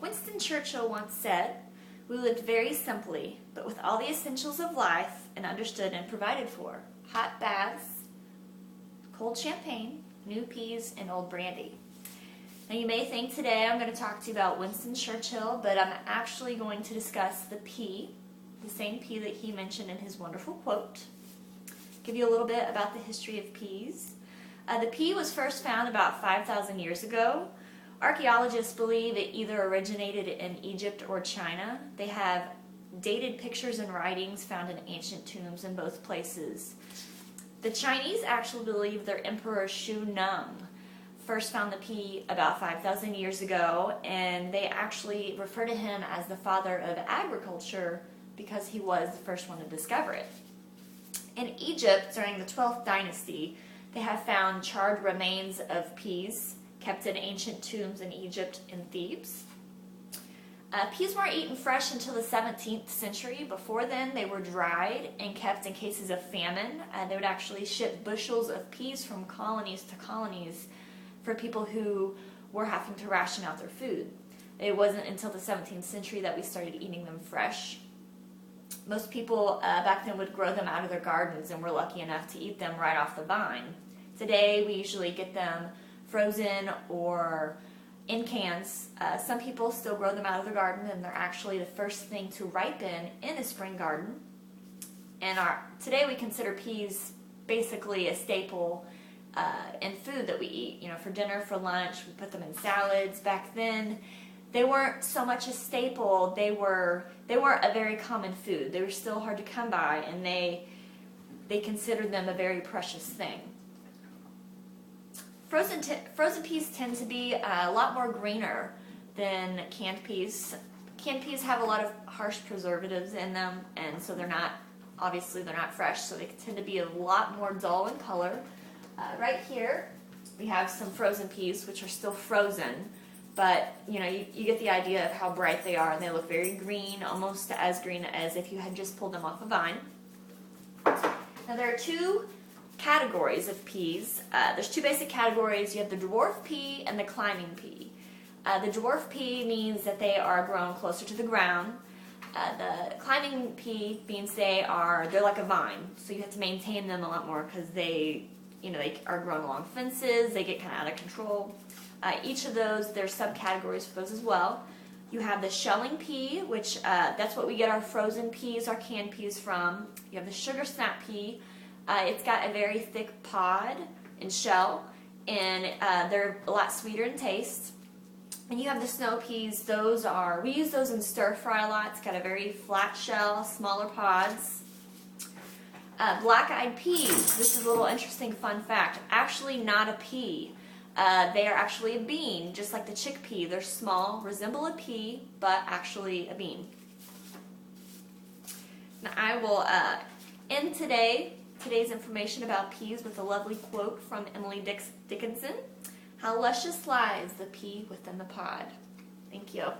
Winston Churchill once said, "We lived very simply, but with all the essentials of life and understood and provided for. Hot baths, cold champagne, new peas, and old brandy." Now you may think today I'm going to talk to you about Winston Churchill, but I'm actually going to discuss the pea, the same pea that he mentioned in his wonderful quote. Give you a little bit about the history of peas. The pea was first found about 5,000 years ago. Archaeologists believe it either originated in Egypt or China. They have dated pictures and writings found in ancient tombs in both places. The Chinese actually believe their Emperor Shu Nung first found the pea about 5,000 years ago, and they actually refer to him as the father of agriculture because he was the first one to discover it. In Egypt, during the 12th dynasty, they have found charred remains of peas kept in ancient tombs in Egypt and Thebes. Peas weren't eaten fresh until the 17th century. Before then, they were dried and kept in cases of famine. They would actually ship bushels of peas from colonies to colonies for people who were having to ration out their food. It wasn't until the 17th century that we started eating them fresh. Most people back then would grow them out of their gardens and were lucky enough to eat them right off the vine. Today, we usually get them frozen or in cans. Some people still grow them out of their garden, and they're actually the first thing to ripen in a spring garden. And today we consider peas basically a staple in food that we eat. You know, for dinner, for lunch, we put them in salads. Back then, they weren't so much a staple. They weren't a very common food. They were still hard to come by, and they considered them a very precious thing. Frozen peas tend to be a lot more greener than canned peas. Canned peas have a lot of harsh preservatives in them, and so they're not fresh, so they tend to be a lot more dull in color. Right here, we have some frozen peas, which are still frozen, but you know, you get the idea of how bright they are, and they look very green, almost as green as if you had just pulled them off a vine. Now there are two categories of peas. There's two basic categories. You have the dwarf pea and the climbing pea. The dwarf pea means that they are grown closer to the ground. The climbing pea means they're like a vine, so you have to maintain them a lot more because they are grown along fences. They get kind of out of control. Each of those, there's subcategories for those as well. You have the shelling pea, which that's what we get our frozen peas, our canned peas from. You have the sugar snap pea. It's got a very thick pod and shell, and they're a lot sweeter in taste. And you have the snow peas. We use those in stir fry a lot. It's got a very flat shell, smaller pods. Black-eyed peas. This is a little interesting fun fact. Actually not a pea. They are actually a bean, just like the chickpea. They're small, resemble a pea, but actually a bean. Now I will end today's information about peas with a lovely quote from Emily Dickinson. "How luscious lies the pea within the pod." Thank you.